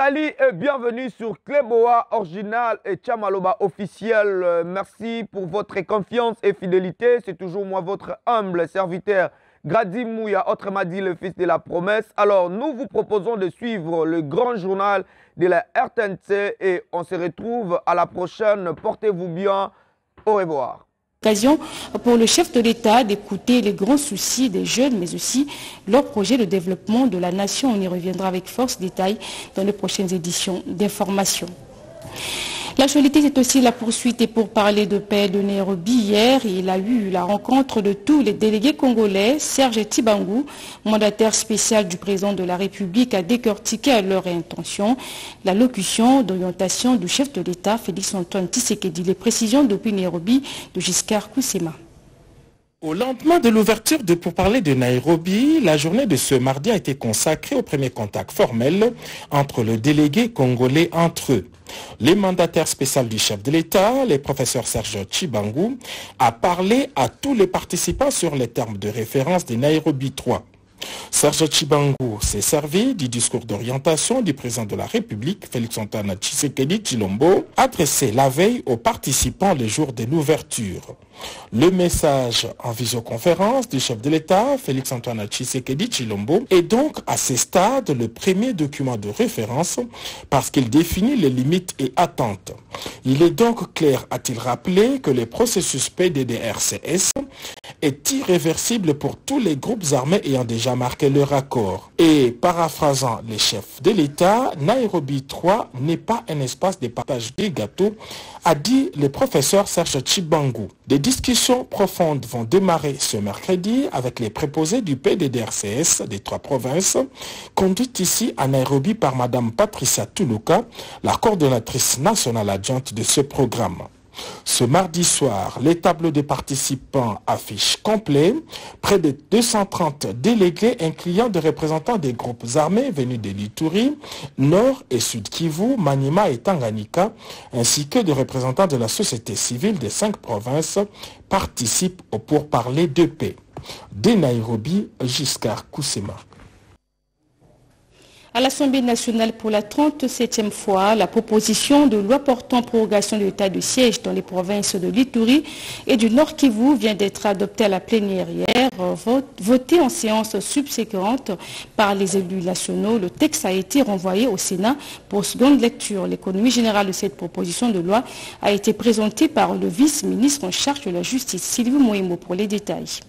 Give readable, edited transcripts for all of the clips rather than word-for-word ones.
Salut et bienvenue sur Cléboa Original et Tchamaloba officiel. Merci pour votre confiance et fidélité. C'est toujours moi, votre humble serviteur, Grady Mouya, autrement dit le fils de la promesse. Alors, nous vous proposons de suivre le grand journal de la RTNC et on se retrouve à la prochaine. Portez-vous bien. Au revoir. Occasion pour le chef de l'État d'écouter les grands soucis des jeunes, mais aussi leur projet de développement de la nation. On y reviendra avec force détail dans les prochaines éditions d'information. L'actualité, c'est aussi la poursuite et pour parler de paix de Nairobi. Hier, il a eu la rencontre de tous les délégués congolais. Serge Tshibangu, mandataire spécial du président de la République, a décortiqué à leur intention l'allocution d'orientation du chef de l'État, Félix-Antoine Tshisekedi. Les précisions depuis Nairobi de Giscard Koussema. Au lendemain de l'ouverture de pourparlers de Nairobi, la journée de ce mardi a été consacrée au premier contact formel entre le délégué congolais entre eux. Le mandataire spécial du chef de l'État, le professeur Serge Tshibangu, a parlé à tous les participants sur les termes de référence de Nairobi 3. Serge Tshibangu s'est servi du discours d'orientation du président de la République, Félix-Antoine Tshisekedi Tshilombo, adressé la veille aux participants le jour de l'ouverture. Le message en visioconférence du chef de l'État, Félix-Antoine Tshisekedi Tshilombo, est donc à ce stade le premier document de référence parce qu'il définit les limites et attentes. Il est donc clair, a-t-il rappelé, que le processus PDDRCS est irréversible pour tous les groupes armés ayant déjà marqué leur accord. Et paraphrasant les chefs de l'État, Nairobi 3 n'est pas un espace de partage des gâteaux, a dit le professeur Serge Tshibangu. Des discussions profondes vont démarrer ce mercredi avec les préposés du PDDRCS des 3 provinces, conduites ici à Nairobi par Mme Patricia Tuluka, la coordonnatrice nationale adjointe de ce programme. Ce mardi soir, les tableaux des participants affichent complet. Près de 230 délégués incluant des représentants des groupes armés venus de l'Ituri, Nord et Sud Kivu, Maniema et Tanganyika, ainsi que des représentants de la société civile des 5 provinces participent au pourparlers de paix. De Nairobi, Giscard Koussema. À l'Assemblée nationale pour la 37e fois, la proposition de loi portant prorogation de l'état de siège dans les provinces de l'Ituri et du Nord Kivu vient d'être adoptée à la plénière hier, votée en séance subséquente par les élus nationaux. Le texte a été renvoyé au Sénat pour seconde lecture. L'économie générale de cette proposition de loi a été présentée par le vice-ministre en charge de la justice, Sylvie Moïmo, pour les détails.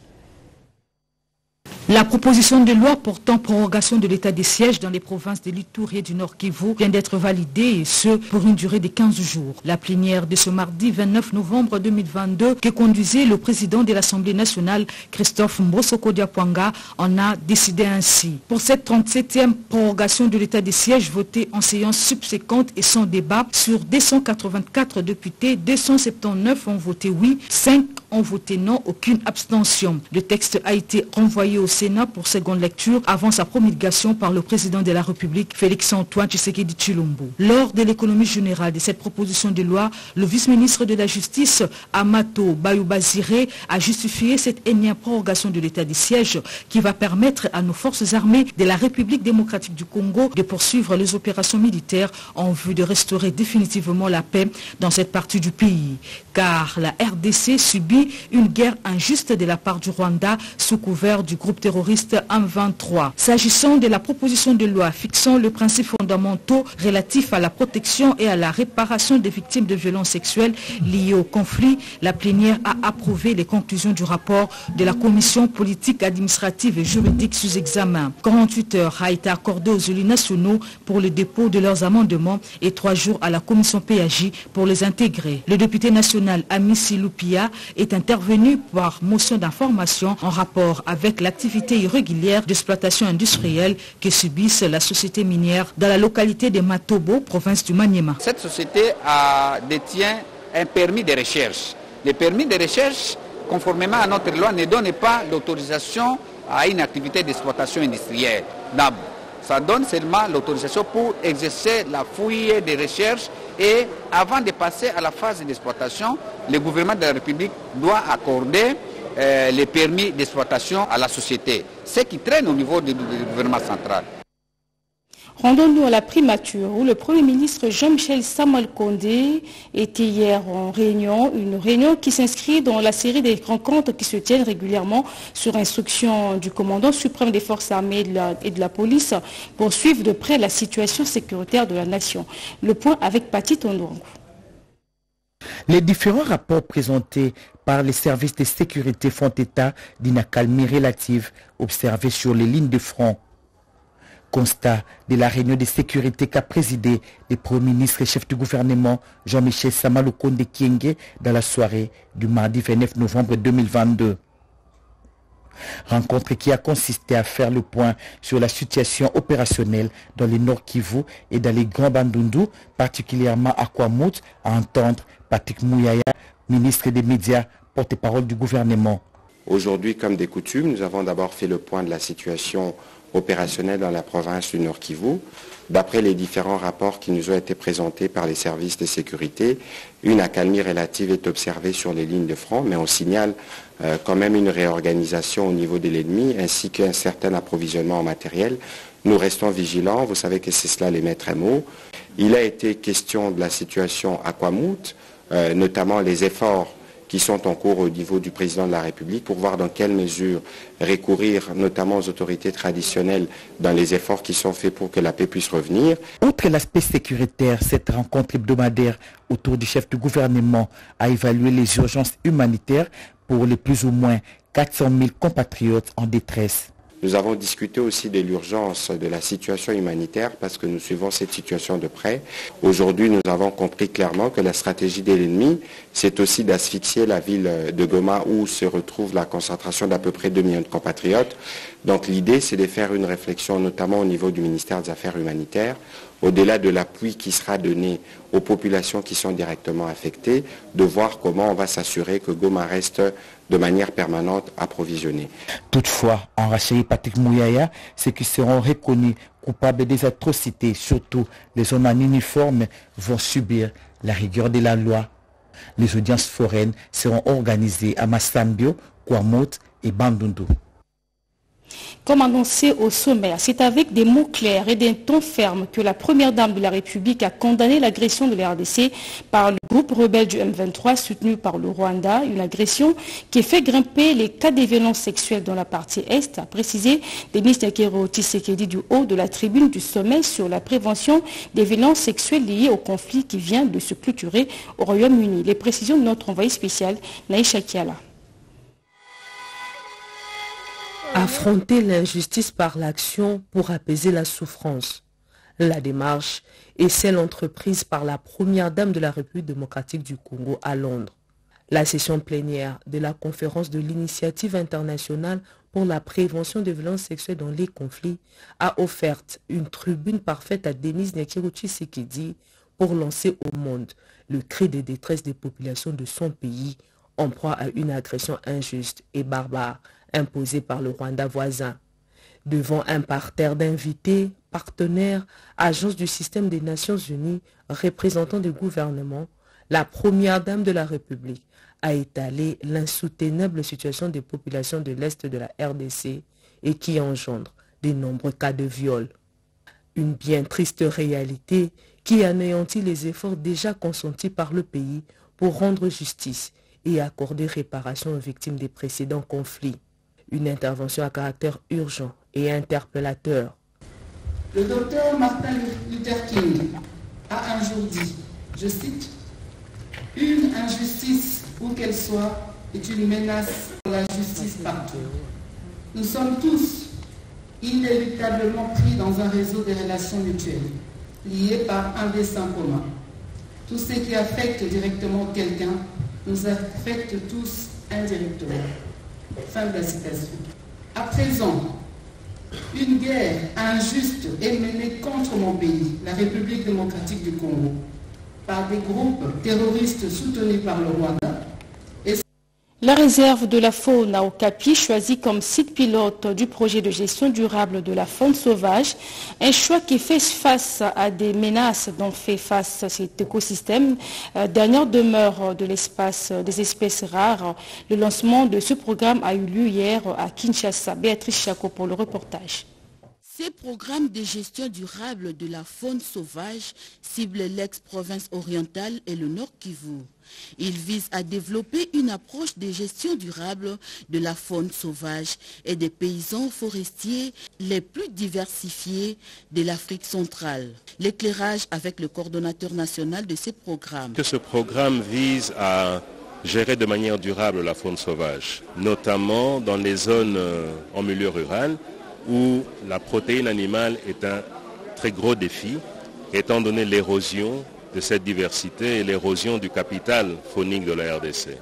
La proposition de loi portant prorogation de l'état des sièges dans les provinces de l'Ituri et du Nord Kivu vient d'être validée et ce pour une durée de 15 jours. La plénière de ce mardi 29 novembre 2022 que conduisait le président de l'Assemblée nationale Christophe Mbosoko Diapwanga en a décidé ainsi. Pour cette 37e prorogation de l'état des sièges votée en séance subséquente et sans débat, sur 284 députés, 279 ont voté oui, 5 ont voté non, aucune abstention. Le texte a été renvoyé au Sénat pour seconde lecture avant sa promulgation par le président de la République, Félix-Antoine Tshisekedi Tshilombo. Lors de l'économie générale de cette proposition de loi, le vice-ministre de la Justice, Amato Bayoubaziré, a justifié cette énième prorogation de l'état des sièges qui va permettre à nos forces armées de la République démocratique du Congo de poursuivre les opérations militaires en vue de restaurer définitivement la paix dans cette partie du pays. Car la RDC subit une guerre injuste de la part du Rwanda sous couvert du groupe terroriste M23. S'agissant de la proposition de loi fixant les principes fondamentaux relatifs à la protection et à la réparation des victimes de violences sexuelles liées au conflit, la plénière a approuvé les conclusions du rapport de la commission politique, administrative et juridique sous examen. 48 heures a été accordé aux élus nationaux pour le dépôt de leurs amendements et 3 jours à la commission PAJ pour les intégrer. Le député national Amissi Lupia est intervenu par motion d'information en rapport avec l'activité irrégulière d'exploitation industrielle que subissent la société minière dans la localité de Matobo, province du Maniema. Cette société détient un permis de recherche. Le permis de recherche, conformément à notre loi, ne donne pas l'autorisation à une activité d'exploitation industrielle. Ça donne seulement l'autorisation pour exercer la fouille de recherche et avant de passer à la phase d'exploitation, le gouvernement de la République doit accorder les permis d'exploitation à la société, ce qui traîne au niveau du gouvernement central. Rendons-nous à la primature où le Premier ministre Jean-Michel Sama Lukonde était hier en réunion, une réunion qui s'inscrit dans la série des rencontres qui se tiennent régulièrement sur instruction du commandant suprême des forces armées et de la police pour suivre de près la situation sécuritaire de la nation. Le point avec Pati Tondouangou. Les différents rapports présentés par les services de sécurité font état d'une accalmie relative observée sur les lignes de front. Constat de la réunion de sécurité qu'a présidé le Premier ministre et chef du gouvernement Jean-Michel Sama Lukonde Kyenge dans la soirée du mardi 29 novembre 2022. Rencontre qui a consisté à faire le point sur la situation opérationnelle dans le Nord Kivu et dans les Grands Bandundu, particulièrement à Kwamouth, à entendre Patrick Mouyaya, ministre des Médias, porte-parole du gouvernement. Aujourd'hui, comme des coutumes, nous avons d'abord fait le point de la situation opérationnelle dans la province du Nord Kivu. D'après les différents rapports qui nous ont été présentés par les services de sécurité, une accalmie relative est observée sur les lignes de front, mais on signale quand même une réorganisation au niveau de l'ennemi ainsi qu'un certain approvisionnement en matériel. Nous restons vigilants, vous savez que c'est cela les maîtres mots. Il a été question de la situation à Kwamouth, notamment les efforts qui sont en cours au niveau du président de la République pour voir dans quelle mesure recourir notamment aux autorités traditionnelles dans les efforts qui sont faits pour que la paix puisse revenir. Outre l'aspect sécuritaire, cette rencontre hebdomadaire autour du chef du gouvernement a évalué les urgences humanitaires pour les plus ou moins 400 000 compatriotes en détresse. Nous avons discuté aussi de l'urgence de la situation humanitaire parce que nous suivons cette situation de près. Aujourd'hui, nous avons compris clairement que la stratégie de l'ennemi, c'est aussi d'asphyxier la ville de Goma où se retrouve la concentration d'à peu près 2 millions de compatriotes. Donc l'idée, c'est de faire une réflexion notamment au niveau du ministère des Affaires humanitaires, au-delà de l'appui qui sera donné aux populations qui sont directement affectées, de voir comment on va s'assurer que Goma reste de manière permanente approvisionnée. Toutefois, en Rachaï Patrick Mouyaya, ceux qui seront reconnus coupables des atrocités, surtout les hommes en uniforme, vont subir la rigueur de la loi. Les audiences foraines seront organisées à Massambio, Kwamouth et Bandundu. Comme annoncé au sommaire, c'est avec des mots clairs et d'un ton ferme que la première dame de la République a condamné l'agression de la RDC par le groupe rebelle du M23 soutenu par le Rwanda, une agression qui fait grimper les cas de violences sexuelles dans la partie Est, a précisé Denis Nyakero Tshisekedi du haut de la tribune du sommet sur la prévention des violences sexuelles liées au conflit qui vient de se clôturer au Royaume-Uni. Les précisions de notre envoyé spécial, Naïcha Kiala. Affronter l'injustice par l'action pour apaiser la souffrance. La démarche est celle entreprise par la première dame de la République démocratique du Congo à Londres. La session plénière de la conférence de l'initiative internationale pour la prévention des violences sexuelles dans les conflits a offert une tribune parfaite à Denis Nyakero Tshisekedi pour lancer au monde le cri de détresse des populations de son pays en proie à une agression injuste et barbare imposée par le Rwanda voisin. Devant un parterre d'invités, partenaires, agences du système des Nations Unies, représentants des gouvernements, la première dame de la République a étalé l'insoutenable situation des populations de l'Est de la RDC et qui engendre de nombreux cas de viol. Une bien triste réalité qui anéantit les efforts déjà consentis par le pays pour rendre justice et accorder réparation aux victimes des précédents conflits. Une intervention à caractère urgent et interpellateur. Le docteur Martin Luther King a un jour dit, je cite, « Une injustice, où qu'elle soit, est une menace pour la justice partout. Nous sommes tous inéluctablement pris dans un réseau de relations mutuelles, liées par un dessein commun. Tout ce qui affecte directement quelqu'un nous affecte tous indirectement. » Fin de la citation. À présent, une guerre injuste est menée contre mon pays, la République démocratique du Congo, par des groupes terroristes soutenus par le Rwanda. La réserve de la faune à Okapi, choisie comme site pilote du projet de gestion durable de la faune sauvage, un choix qui fait face à des menaces dont fait face cet écosystème, dernière demeure de l'espace des espèces rares. Le lancement de ce programme a eu lieu hier à Kinshasa. Béatrice Chako pour le reportage. Ces programmes de gestion durable de la faune sauvage ciblent l'ex-province orientale et le Nord Kivu. Ils visent à développer une approche de gestion durable de la faune sauvage et des paysans forestiers les plus diversifiés de l'Afrique centrale. L'éclairage avec le coordonnateur national de ces programmes. Ce programme vise à gérer de manière durable la faune sauvage, notamment dans les zones en milieu rural, où la protéine animale est un très gros défi, étant donné l'érosion de cette diversité et l'érosion du capital faunique de la RDC.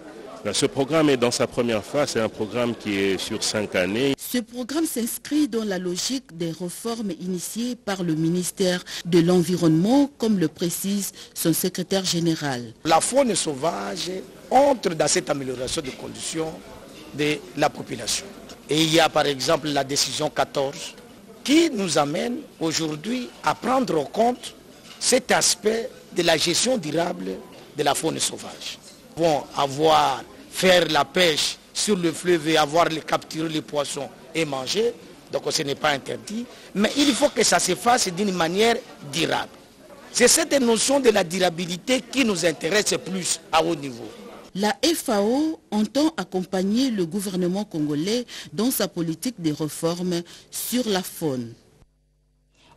Ce programme est dans sa première phase, c'est un programme qui est sur 5 années. Ce programme s'inscrit dans la logique des réformes initiées par le ministère de l'Environnement, comme le précise son secrétaire général. La faune sauvage entre dans cette amélioration des conditions de la population. Et il y a par exemple la décision 14 qui nous amène aujourd'hui à prendre en compte cet aspect de la gestion durable de la faune sauvage. Nous pouvons faire la pêche sur le fleuve et capturer les poissons et manger, donc ce n'est pas interdit, mais il faut que ça se fasse d'une manière durable. C'est cette notion de la durabilité qui nous intéresse plus à haut niveau. La FAO entend accompagner le gouvernement congolais dans sa politique de réformes sur la faune.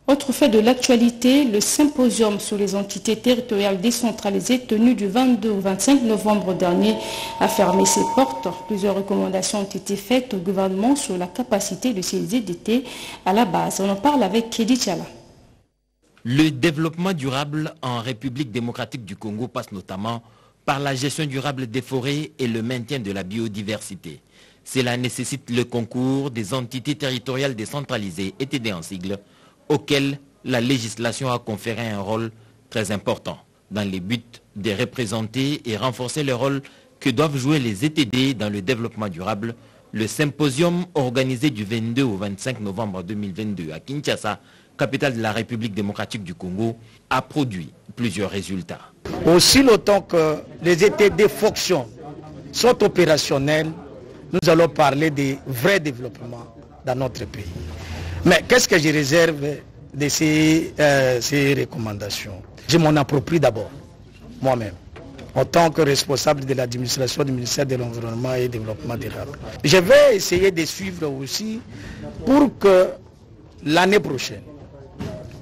Autre fait de l'actualité, le symposium sur les entités territoriales décentralisées tenu du 22 au 25 novembre dernier a fermé ses portes. Plusieurs recommandations ont été faites au gouvernement sur la capacité de ces EDT à la base. On en parle avec Kédi Tchala. Le développement durable en République démocratique du Congo passe notamment par la gestion durable des forêts et le maintien de la biodiversité. Cela nécessite le concours des entités territoriales décentralisées, ETD en sigle, auxquelles la législation a conféré un rôle très important dans les buts de représenter et renforcer le rôle que doivent jouer les ETD dans le développement durable. Le symposium organisé du 22 au 25 novembre 2022 à Kinshasa, capitale de la République démocratique du Congo, a produit plusieurs résultats. Aussi longtemps que les ETD fonctionnent, sont opérationnels, nous allons parler de vrai développement dans notre pays. Mais qu'est-ce que je réserve de ces recommandations? Je m'en approprie d'abord, moi-même, en tant que responsable de l'administration du ministère de l'Environnement et du Développement durable. Je vais essayer de suivre aussi pour que l'année prochaine,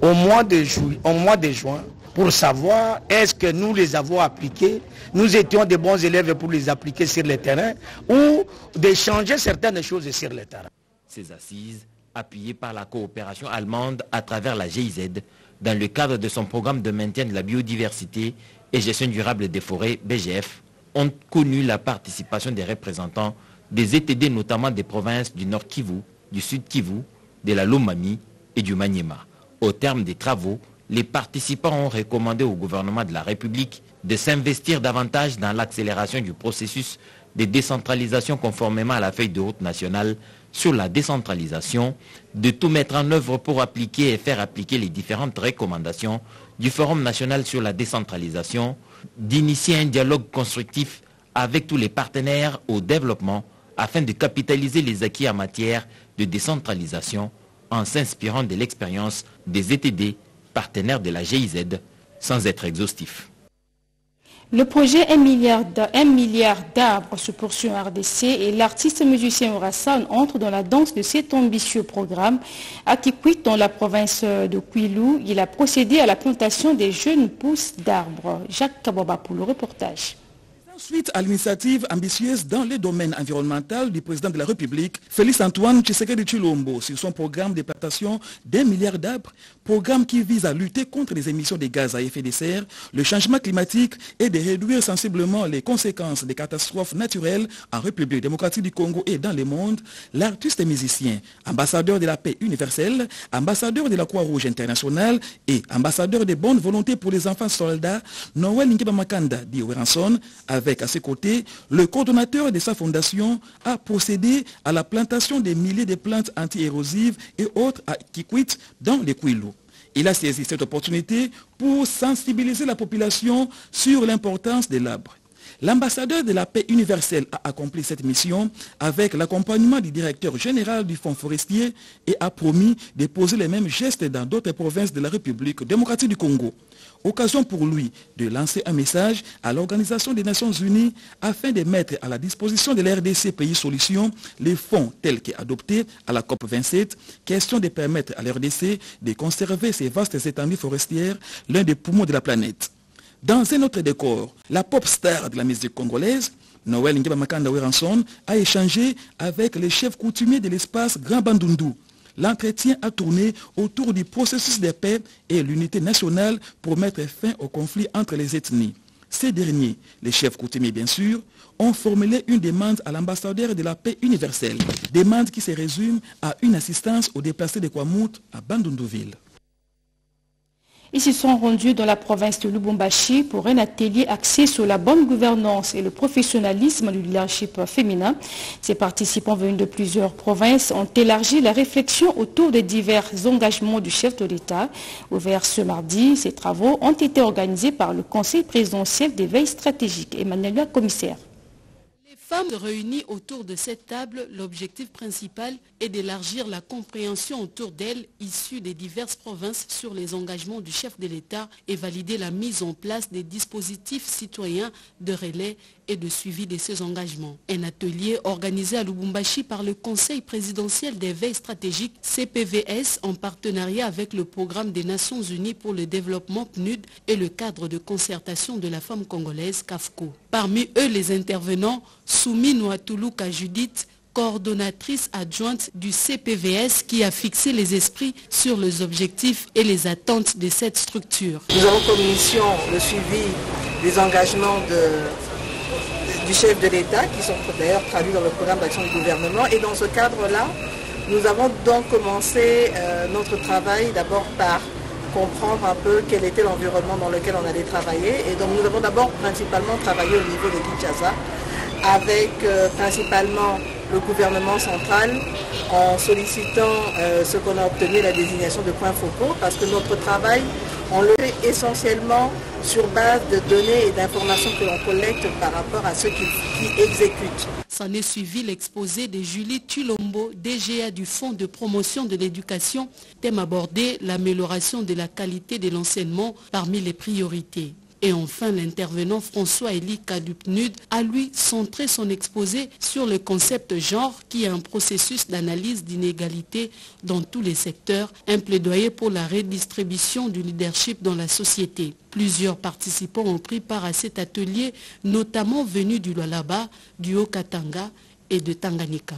au mois de juin, pour savoir est-ce que nous les avons appliqués, nous étions des bons élèves pour les appliquer sur le terrain ou de changer certaines choses sur le terrain. Ces assises, appuyées par la coopération allemande à travers la GIZ, dans le cadre de son programme de maintien de la biodiversité et gestion durable des forêts, BGF, ont connu la participation des représentants des ETD, notamment des provinces du Nord Kivu, du Sud Kivu, de la Lomami et du Maniema. Au terme des travaux, les participants ont recommandé au gouvernement de la République de s'investir davantage dans l'accélération du processus de décentralisation conformément à la feuille de route nationale sur la décentralisation, de tout mettre en œuvre pour appliquer et faire appliquer les différentes recommandations du Forum national sur la décentralisation, d'initier un dialogue constructif avec tous les partenaires au développement afin de capitaliser les acquis en matière de décentralisation en s'inspirant de l'expérience des ETD, partenaires de la GIZ, sans être exhaustif. Le projet 1 milliard d'arbres se poursuit en RDC et l'artiste musicien Orassan entre dans la danse de cet ambitieux programme. À Kikwit, dans la province de Kwilu, il a procédé à la plantation des jeunes pousses d'arbres. Jacques Kaboba pour le reportage. Suite à l'initiative ambitieuse dans le domaine environnemental du président de la République, Félix-Antoine Tshisekedi Tshilombo, sur son programme de plantation d'1 milliard d'arbres, programme qui vise à lutter contre les émissions de gaz à effet de serre, le changement climatique et de réduire sensiblement les conséquences des catastrophes naturelles en République démocratique du Congo et dans le monde, l'artiste et musicien, ambassadeur de la paix universelle, ambassadeur de la Croix-Rouge internationale et ambassadeur de bonne volonté pour les enfants soldats, Noël Nkiba Makanda dit Weranson, avec à ses côtés, le coordonnateur de sa fondation a procédé à la plantation des milliers de plantes anti-érosives et autres à Kikwit dans les Kwilu. Il a saisi cette opportunité pour sensibiliser la population sur l'importance de l'arbre. L'ambassadeur de la paix universelle a accompli cette mission avec l'accompagnement du directeur général du Fonds forestier et a promis de poser les mêmes gestes dans d'autres provinces de la République démocratique du Congo. Occasion pour lui de lancer un message à l'Organisation des Nations Unies afin de mettre à la disposition de la RDC Pays Solutions les fonds tels qu'adoptés à la COP27, question de permettre à la RDC de conserver ces vastes étendues forestières, l'un des poumons de la planète. Dans un autre décor, la pop star de la musique congolaise, Noël Ngeba Makanda Weranson, a échangé avec les chefs coutumiers de l'espace Grand Bandundu. L'entretien a tourné autour du processus de paix et l'unité nationale pour mettre fin au conflit entre les ethnies. Ces derniers, les chefs coutumiers bien sûr, ont formulé une demande à l'ambassadeur de la paix universelle. Demande qui se résume à une assistance aux déplacés de Kwamout à Bandundu-Ville. Ils se sont rendus dans la province de Lubumbashi pour un atelier axé sur la bonne gouvernance et le professionnalisme du leadership féminin. Ces participants venus de plusieurs provinces ont élargi la réflexion autour des divers engagements du chef de l'État. Ouverts ce mardi, ces travaux ont été organisés par le Conseil présidentiel des veilles stratégiques. Emmanuel, commissaire. Femmes réunies autour de cette table, l'objectif principal est d'élargir la compréhension autour d'elles issues des diverses provinces sur les engagements du chef de l'État et valider la mise en place des dispositifs citoyens de relais et de suivi de ces engagements. Un atelier organisé à Lubumbashi par le Conseil présidentiel des veilles stratégiques CPVS en partenariat avec le Programme des Nations Unies pour le développement PNUD et le cadre de concertation de la femme congolaise CAFCO. Parmi eux, les intervenants, Soumi Nouatoulouka Judith, coordonnatrice adjointe du CPVS qui a fixé les esprits sur les objectifs et les attentes de cette structure. Nous avons comme mission le suivi des engagements du chef de l'État qui sont d'ailleurs traduits dans le programme d'action du gouvernement et dans ce cadre-là, nous avons donc commencé notre travail d'abord par comprendre un peu quel était l'environnement dans lequel on allait travailler et donc nous avons d'abord principalement travaillé au niveau de Kinshasa avec principalement le gouvernement central en sollicitant ce qu'on a obtenu, la désignation de points focaux, parce que notre travail, on le fait essentiellement sur base de données et d'informations que l'on collecte par rapport à ceux qui exécutent. S'en est suivi l'exposé de Julie Tulombo, DGA du Fonds de promotion de l'éducation, thème abordé l'amélioration de la qualité de l'enseignement parmi les priorités. Et enfin, l'intervenant François-Élie Kadupnud a lui centré son exposé sur le concept genre qui est un processus d'analyse d'inégalité dans tous les secteurs, un plaidoyer pour la redistribution du leadership dans la société. Plusieurs participants ont pris part à cet atelier, notamment venus du Lualaba, du Haut-Katanga et de Tanganyika.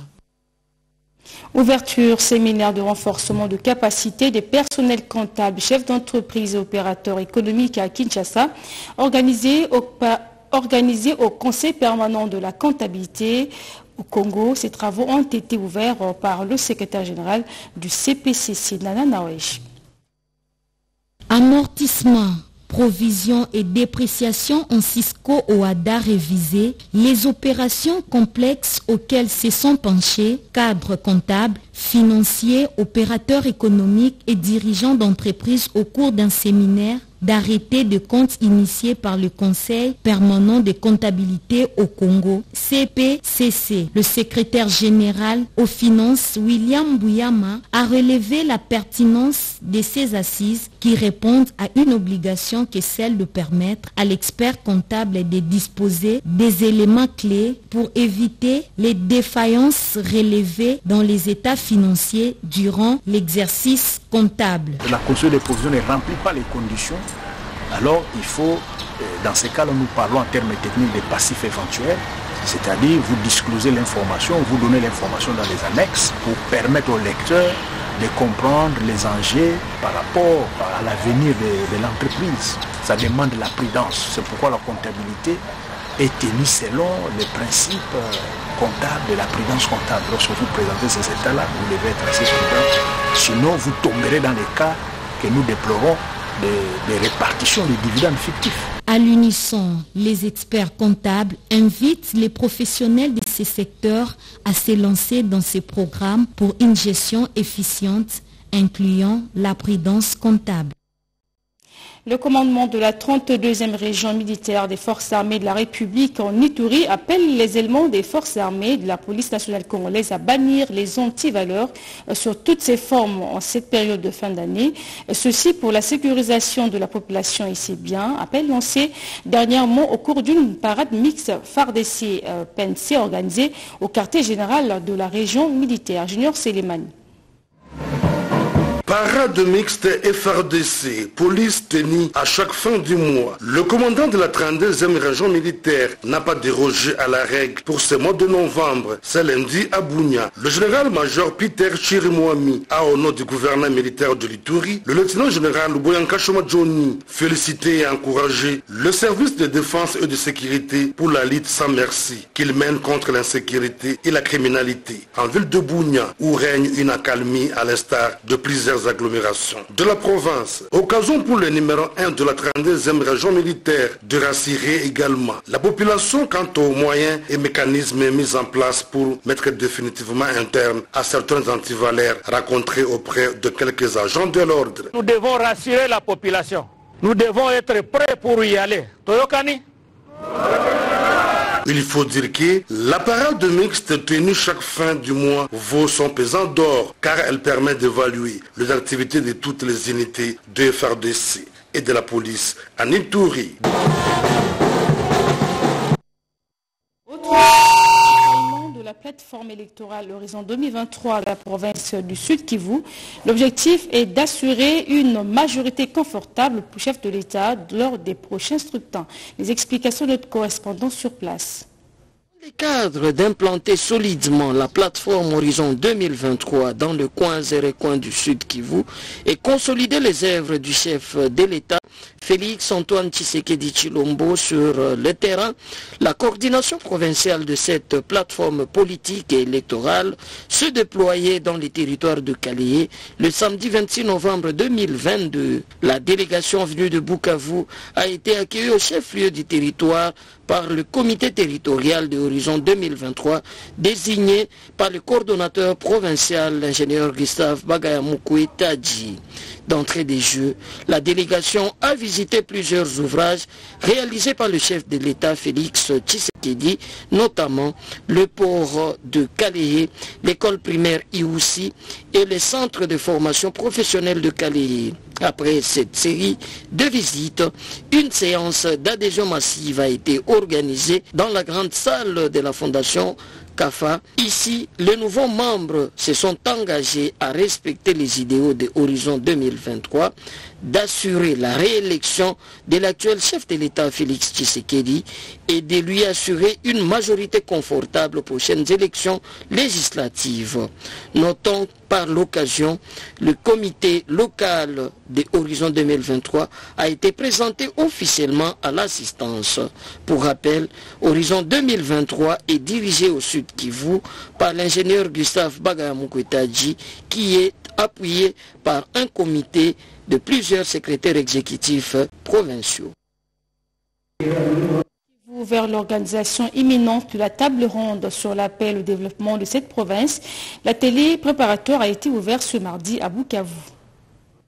Ouverture séminaire de renforcement de capacité des personnels comptables, chefs d'entreprise et opérateurs économiques à Kinshasa, organisé au Conseil permanent de la comptabilité au Congo. Ces travaux ont été ouverts par le secrétaire général du CPCC, Nana Nawesh. Amortissement, provision et dépréciation en Cisco OADA révisé, les opérations complexes auxquelles se sont penchés, cadres comptables, financiers, opérateurs économiques et dirigeants d'entreprises au cours d'un séminaire d'arrêté de compte initié par le Conseil permanent de comptabilité au Congo, CPCC. Le secrétaire général aux finances, William Bouyama, a relevé la pertinence de ces assises qui répondent à une obligation qui est celle de permettre à l'expert comptable de disposer des éléments clés pour éviter les défaillances relevées dans les états financiers durant l'exercice comptable. La caution des provisions ne remplit pas les conditions. Alors il faut, dans ces cas-là, nous parlons en termes techniques des passifs éventuels, c'est-à-dire vous disclosez l'information, vous donnez l'information dans les annexes pour permettre au lecteur de comprendre les enjeux par rapport à l'avenir de l'entreprise. Ça demande de la prudence, c'est pourquoi la comptabilité est tenue selon les principes comptables de la prudence comptable. Lorsque vous présentez ces états-là, vous devez être assez prudent, sinon vous tomberez dans les cas que nous déplorons des répartitions de dividendes fictifs. À l'unisson, les experts comptables invitent les professionnels de ces secteurs à se lancer dans ces programmes pour une gestion efficiente, incluant la prudence comptable. Le commandement de la 32e région militaire des forces armées de la République en Ituri appelle les éléments des forces armées de la police nationale congolaise à bannir les antivaleurs sur toutes ses formes en cette période de fin d'année. Ceci pour la sécurisation de la population ici bien. Appel lancé dernièrement au cours d'une parade mixte FARDC-PNC organisée au quartier général de la région militaire. Junior Selemani. Parade mixte FARDC, police tenue à chaque fin du mois. Le commandant de la 32e région militaire n'a pas dérogé à la règle pour ce mois de novembre. C'est lundi à Bunia. Le général-major Peter Chirimwami a, au nom du gouverneur militaire de l'Ituri, le lieutenant-général Boyanka Johnny, félicité et encouragé le service de défense et de sécurité pour la lutte sans merci qu'il mène contre l'insécurité et la criminalité en ville de Bunia, où règne une accalmie à l'instar de plusieurs agglomérations de la province. Occasion pour le numéro 1 de la 32e région militaire de rassurer également la population quant aux moyens et mécanismes mis en place pour mettre définitivement un terme à certains antivaleurs rencontrés auprès de quelques agents de l'ordre. Nous devons rassurer la population. Nous devons être prêts pour y aller. Toyokani? Il faut dire que la parade mixte tenue chaque fin du mois vaut son pesant d'or car elle permet d'évaluer les activités de toutes les unités de FARDC et de la police en Ituri. De la plateforme électorale Horizon 2023 de la province du Sud Kivu, l'objectif est d'assurer une majorité confortable pour le chef de l'État lors des prochains scrutins. Les explications de notre correspondant sur place. Dans le cadre d'implanter solidement la plateforme Horizon 2023 dans le coin et coin du Sud Kivu et consolider les œuvres du chef de l'État, Félix Antoine Tshisekedi Tshilombo sur le terrain, la coordination provinciale de cette plateforme politique et électorale se déployait dans les territoires de Kaléé le samedi 26 novembre 2022. La délégation venue de Bukavu a été accueillie au chef-lieu du territoire par le comité territorial de Horizon 2023 désigné par le coordonnateur provincial, l'ingénieur Gustave Bagayamukwe Tadji. D'entrée des jeux, la délégation a visité plusieurs ouvrages réalisés par le chef de l'État Félix Tshisekedi, notamment le port de Kaléé, l'école primaire Iousi et le centre de formation professionnelle de Kaléé. Après cette série de visites, une séance d'adhésion massive a été organisée dans la grande salle de la Fondation CAFA. Ici, les nouveaux membres se sont engagés à respecter les idéaux de Horizon 2023, d'assurer la réélection de l'actuel chef de l'État Félix Tshisekedi et de lui assurer une majorité confortable aux prochaines élections législatives. Notons par l'occasion, le comité local de Horizon 2023 a été présenté officiellement à l'assistance. Pour rappel, Horizon 2023 est dirigé au Sud Kivu par l'ingénieur Gustave Bagayamukwe Tadji qui est appuyé par un comité de plusieurs secrétaires exécutifs provinciaux. Vers l'organisation imminente de la table ronde sur l'appel au développement de cette province, l'atelier préparatoire a été ouvert ce mardi à Bukavu.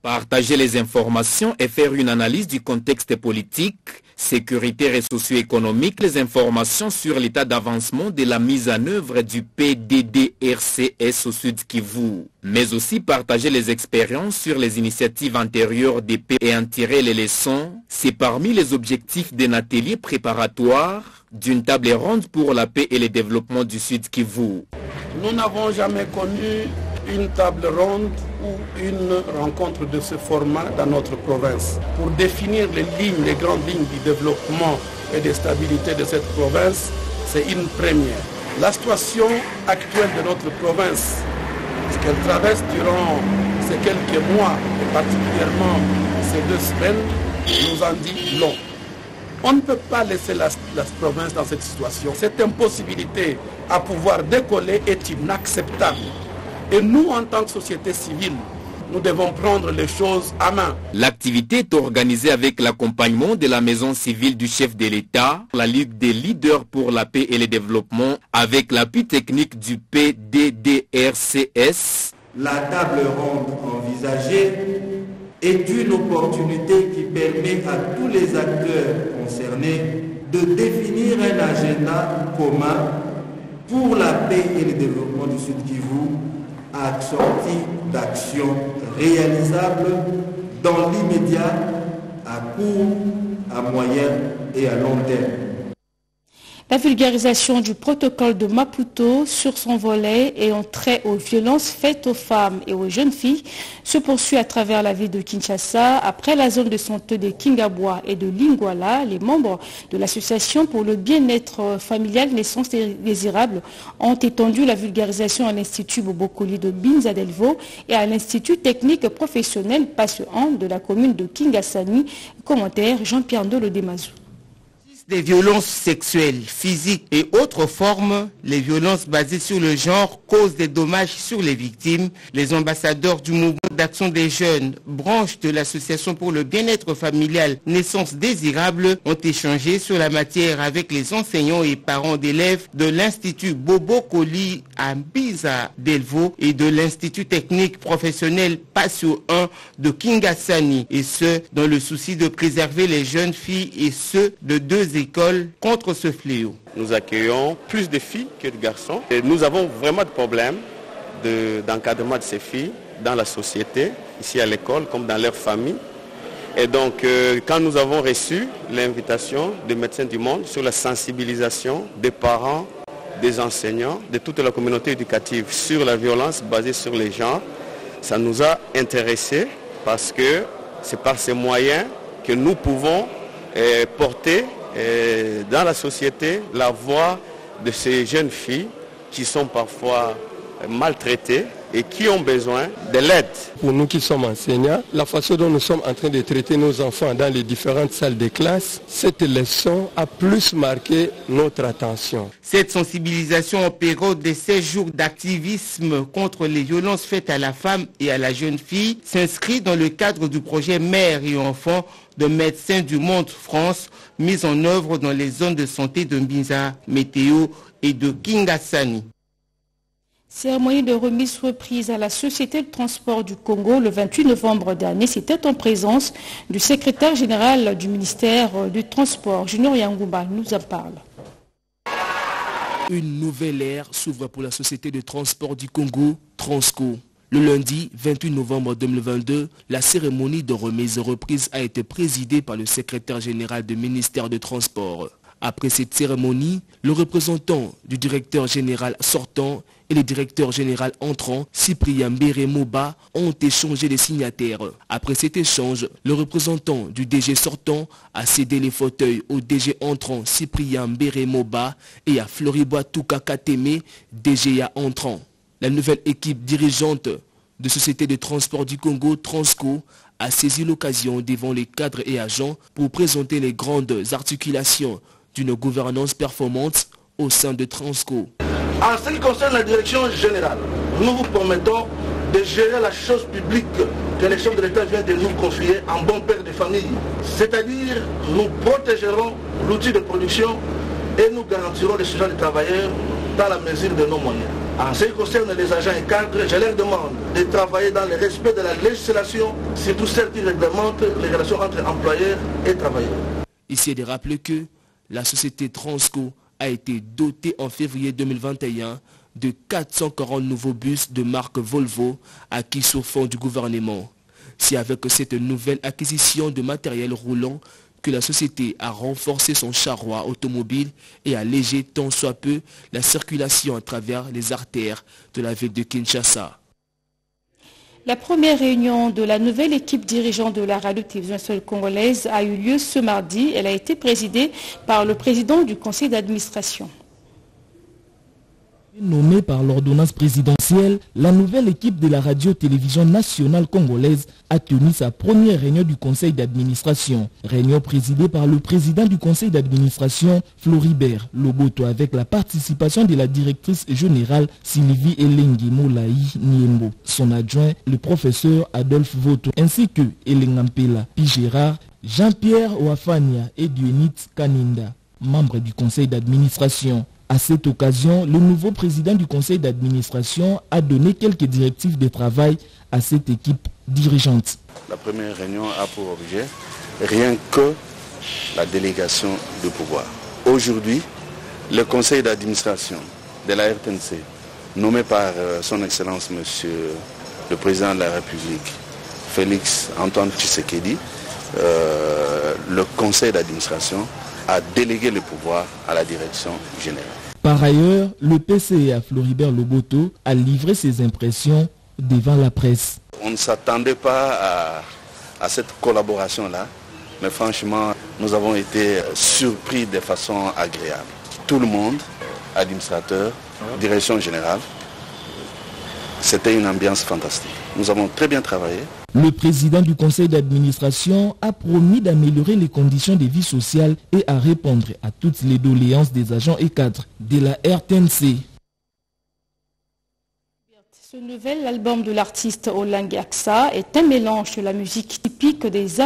Partager les informations et faire une analyse du contexte politique, sécuritaire et socio-économique, les informations sur l'état d'avancement de la mise en œuvre du PDDRCS au Sud Kivu, mais aussi partager les expériences sur les initiatives antérieures des paix et en tirer les leçons, c'est parmi les objectifs d'un atelier préparatoire d'une table ronde pour la paix et le développement du Sud Kivu. Nous n'avons jamais connu une table ronde ou une rencontre de ce format dans notre province. Pour définir les grandes lignes du développement et de stabilité de cette province, c'est une première. La situation actuelle de notre province, ce qu'elle traverse durant ces quelques mois, et particulièrement ces 2 semaines, nous en dit long. On ne peut pas laisser la province dans cette situation. Cette impossibilité à pouvoir décoller est inacceptable. Et nous, en tant que société civile, nous devons prendre les choses à main. L'activité est organisée avec l'accompagnement de la maison civile du chef de l'État, la Ligue des leaders pour la paix et le développement, avec l'appui technique du PDDRCS. La table ronde envisagée est une opportunité qui permet à tous les acteurs concernés de définir un agenda commun pour la paix et le développement du Sud Kivu, assorti d'actions réalisables dans l'immédiat, à court, à moyen et à long terme. La vulgarisation du protocole de Maputo sur son volet ayant trait aux violences faites aux femmes et aux jeunes filles se poursuit à travers la ville de Kinshasa. Après la zone de santé de Kingabwa et de Lingwala, les membres de l'association pour le bien-être familial Naissance désirable ont étendu la vulgarisation à l'Institut Bobokoli de Binza-Delvaux et à l'Institut technique professionnel Passe 1 de la commune de Kingasani. Commentaire Jean-Pierre Ndolo Demazou. Des violences sexuelles, physiques et autres formes, les violences basées sur le genre causent des dommages sur les victimes. Les ambassadeurs du mouvement d'action des jeunes, branche de l'association pour le bien-être familial Naissance désirable, ont échangé sur la matière avec les enseignants et parents d'élèves de l'Institut Bobokoli à Binza-Delvaux et de l'Institut technique professionnel Passio 1 de Kingasani, et ce, dans le souci de préserver les jeunes filles et ceux de deux écoles contre ce fléau. Nous accueillons plus de filles que de garçons et nous avons vraiment de problèmes d'encadrement de ces filles dans la société, ici à l'école comme dans leur famille. Et donc quand nous avons reçu l'invitation des Médecins du Monde sur la sensibilisation des parents, des enseignants, de toute la communauté éducative sur la violence basée sur les genres, ça nous a intéressés parce que c'est par ces moyens que nous pouvons porter dans la société la voix de ces jeunes filles qui sont parfois maltraitées et qui ont besoin de l'aide. Pour nous qui sommes enseignants, la façon dont nous sommes en train de traiter nos enfants dans les différentes salles de classe, cette leçon a plus marqué notre attention. Cette sensibilisation en période de 16 jours d'activisme contre les violences faites à la femme et à la jeune fille s'inscrit dans le cadre du projet Mère et Enfants de Médecins du Monde France, mis en œuvre dans les zones de santé de Binza, Météo et de Kingasani. Cérémonie de remise reprise à la Société de transport du Congo le 28 novembre dernier. C'était en présence du secrétaire général du ministère du Transport. Junior Yangouba nous en parle. Une nouvelle ère s'ouvre pour la Société de transport du Congo, Transco. Le lundi 28 novembre 2022, la cérémonie de remise reprise a été présidée par le secrétaire général du ministère du Transport. Après cette cérémonie, le représentant du directeur général sortant et le directeur général entrant, Cyprien Mbere-Moba, ont échangé les signataires. Après cet échange, le représentant du DG sortant a cédé les fauteuils au DG entrant, Cyprien Mbere-Moba, et à Floribois Touka-Kateme, DGA entrant. La nouvelle équipe dirigeante de Société de transport du Congo, Transco, a saisi l'occasion devant les cadres et agents pour présenter les grandes articulations d'une gouvernance performante au sein de Transco. En ce qui concerne la direction générale, nous vous promettons de gérer la chose publique que le chef de l'État vient de nous confier en bon père de famille. C'est-à-dire, nous protégerons l'outil de production et nous garantirons le sujet des travailleurs dans la mesure de nos moyens. En ce qui concerne les agents et cadres, je leur demande de travailler dans le respect de la législation, surtout celle qui réglemente les relations entre employeurs et travailleurs. Ici est de rappeler que la société Transco a été dotée en février 2021 de 440 nouveaux bus de marque Volvo acquis sur fonds du gouvernement. C'est avec cette nouvelle acquisition de matériel roulant que la société a renforcé son charroi automobile et allégé tant soit peu la circulation à travers les artères de la ville de Kinshasa. La première réunion de la nouvelle équipe dirigeante de la radio-télévision congolaise a eu lieu ce mardi. Elle a été présidée par le président du conseil d'administration. Nommée par l'ordonnance présidentielle, la nouvelle équipe de la radio-télévision nationale congolaise a tenu sa première réunion du conseil d'administration. Réunion présidée par le président du conseil d'administration, Floribert Loboto, avec la participation de la directrice générale Sylvie Elengi Moulaï Niembo, son adjoint, le professeur Adolphe Voto, ainsi que Elengampela Pigérard, Jean-Pierre Ouafania et Dionit Kaninda, membres du conseil d'administration. À cette occasion, le nouveau président du conseil d'administration a donné quelques directives de travail à cette équipe dirigeante. La première réunion a pour objet rien que la délégation de pouvoir. Aujourd'hui, le conseil d'administration de la RTNC, nommé par son Excellence Monsieur le Président de la République, Félix Antoine Tshisekedi, le conseil d'administration a délégué le pouvoir à la direction générale. Par ailleurs, le PCA Floribert Loboto a livré ses impressions devant la presse. On ne s'attendait pas à cette collaboration-là, mais franchement, nous avons été surpris de façon agréable. Tout le monde, administrateur, direction générale, c'était une ambiance fantastique. Nous avons très bien travaillé. Le président du conseil d'administration a promis d'améliorer les conditions de vie sociale et à répondre à toutes les doléances des agents et cadres de la RTNC. Ce nouvel album de l'artiste Olangi Aksa est un mélange de la musique typique des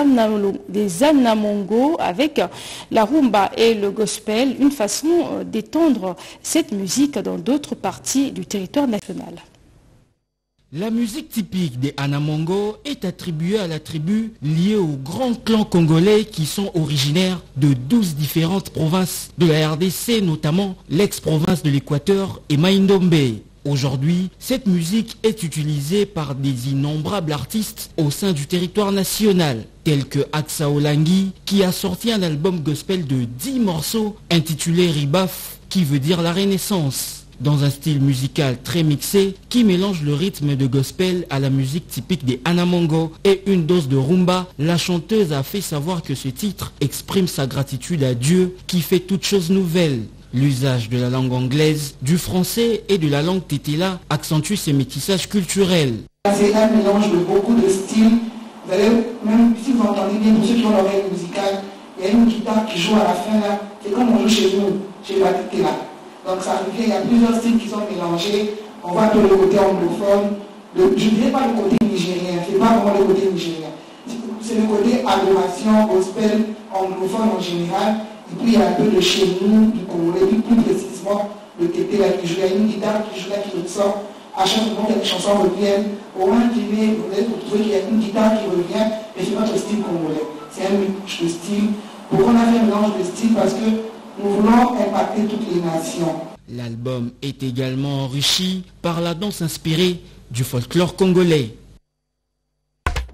Anamongo avec la rumba et le gospel, une façon d'étendre cette musique dans d'autres parties du territoire national. La musique typique des Anamongo est attribuée à la tribu liée aux grands clans congolais qui sont originaires de 12 différentes provinces de la RDC, notamment l'ex-province de l'Équateur et Maïndombe. Aujourd'hui, cette musique est utilisée par des innombrables artistes au sein du territoire national, tels que Aksa Olangi, qui a sorti un album gospel de 10 morceaux intitulé Ribaf, qui veut dire la renaissance. Dans un style musical très mixé qui mélange le rythme de gospel à la musique typique des Anamongo et une dose de rumba, la chanteuse a fait savoir que ce titre exprime sa gratitude à Dieu qui fait toutes choses nouvelles. L'usage de la langue anglaise, du français et de la langue tétila accentue ces métissages culturels. C'est un mélange de beaucoup de styles. Vous allez, même si vous entendez bien, pour ceux qui ont l'oreille musicale, il y a une guitare qui joue à la fin là. C'est comme on joue chez nous, chez la tétila. Donc ça fait qu'il y a plusieurs styles qui sont mélangés. On voit tout le côté anglophone. Je ne dirais pas le côté nigérien, c'est pas vraiment le côté nigérien. C'est le côté adoration, gospel, anglophone en général. Et puis il y a un peu de chez nous, du Congolais, plus précisément le tété là qui joue. Il y a une guitare qui joue là qui ressort. À chaque moment que les chansons reviennent, au moins vous allez retrouver qu'il y a une guitare qui revient et c'est notre style congolais. C'est un mix de style. Pourquoi on a fait un mélange de style? Parce que nous voulons impacter toutes les nations. L'album est également enrichi par la danse inspirée du folklore congolais.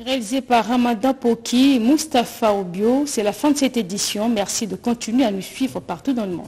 Réalisé par Ramadan Poki, Mustapha Obio, c'est la fin de cette édition. Merci de continuer à nous suivre partout dans le monde.